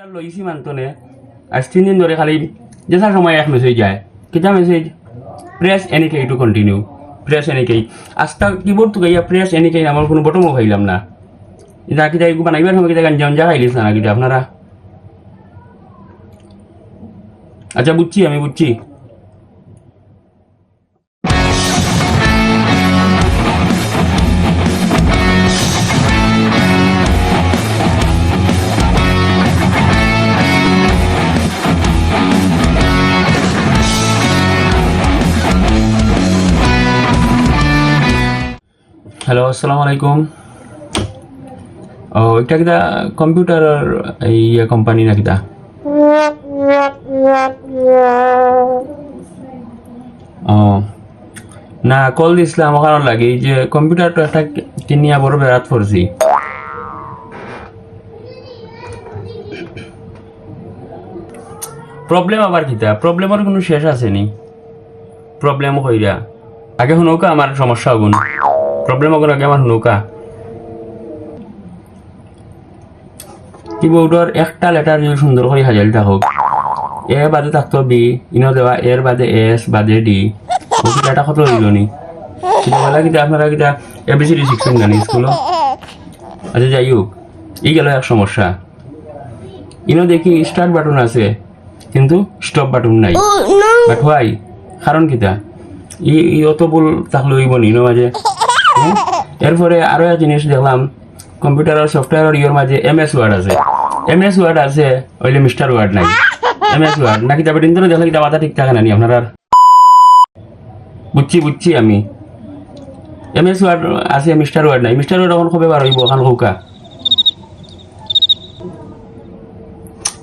Computer লইছি মানতনে আজ 3 দিন ধরে খালি যেসা সময় এক মেসেজ যায় কিতা message press any key to continue press any key আজটা কিবোর্ড তো গাইয়া প্রেস এনিকে আমার কোনো বটমও খাইলাম না এটা কিতা এগু বানাইবার সময় কিতা গাঞ্জা অঞ্জা খাইলিস না কিতা আপনারা আচ্ছা বুঝছি আমি বুঝছি হ্যালো আসসালামু আলাইকুম ও এটা কিতা কম্পিউটারের এই কোম্পানি না কিতা ও না কল দিছিলাম আমার কারণ লাগে যে কম্পিউটারটা একটা কিনিয়া বড় বেড়াত পড়ছি প্রবলেম আবার কিতা প্রবলেমের কোনো শেষ আছে নি প্রবলেম কইরা আগে শুনুকা আমার সমস্যা আগুন প্রবলেম আগুন আগে আমার শুনুকা কিবোর্ডের একটা লেটার যদি সুন্দর করে সাজাইল থাকুক এ বাদে থাকতো বি ইনো দেওয়া এর বাদে এস বাদে ডি এটা কত হইল নি ছোটবেলা কিন্তু আপনারা কিটা এবিসিডি শিখছেন জানি স্কুলও আচ্ছা যাই হোক এই গেল এক সমস্যা ইনো দেখি স্টার্ট বাটন আছে কিন্তু স্টপ বাটন নাই বাট হোয়াই কারণ কিটা ই অত বল থাকলে হইব নি মাঝে এরপরে আরো এক জিনিস দেখলাম কম্পিউটারের সফটওয়্যার ইয়ের মাঝে এমএস ওয়ার্ড আছে ওইলে মিস্টার ওয়ার্ড নাই এমএস ওয়ার্ড নাকি যাবে ইন্টারনেট দেখলে কিটা মাথা ঠিক থাকে না নি আপনারা বুঝছি আমি এমএস ওয়ার্ড আছে মিস্টার ওয়ার্ড নাই মিস্টার ওয়ার্ড এখন কবে বার হইব এখন কৌকা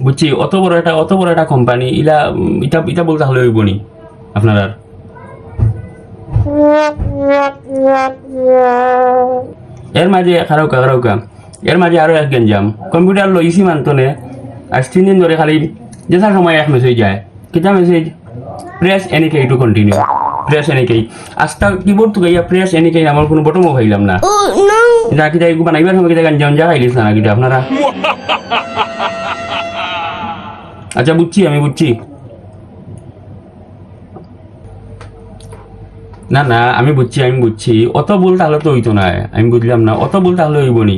বুঝছি অত বড় একটা কোম্পানি এটা বলতে হলে হইব নি আপনারা এর মাঝে খারাউকা এর মাঝে আরো এক গেঞ্জাম কম্পিউটার লইছি মানতনে আজ 3 দিন ধরে খালি যেসা সময় এক মেসেজ যায় কিতা message press any key to continue press any key আজটা কিবোর্ড তো গাইয়া প্রেস এনিকে আমার কোনো বটমও খাইলাম না এটা কিতা এগু বানাইবার সময় কিতা গাঞ্জা অঞ্জা খাইলিস না কিতা আপনারা আচ্ছা বুঝছি আমি বুঝছি না আমি বুঝছি অত বল তাহলে তো হইতো না আমি বুঝলাম না অত বল তাহলে হইব নি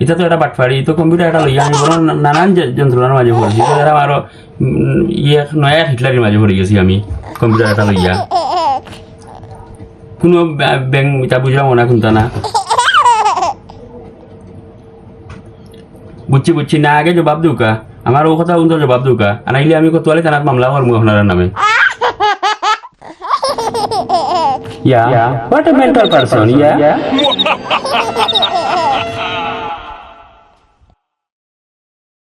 এটা তো একটা বাটফারি তো কম্পিউটার একটা লইয়া আমি বড় নানান যন্ত্রণার মাঝে পড়ছি তো আরো নয়া হিটলারের মাঝে পড়ে গেছি আমি কম্পিউটার একটা লইয়া কোনো ব্যাংক এটা বুঝলাম না কোনটা না বুঝছি না আগে জবাব দিউকা আমার ও কথা উন্ত জবাব দিউকা আর নাইলে আমি কোতোয়ালি থানাত মামলা করবো আপনার নামে Yeah. What a mental person, yeah?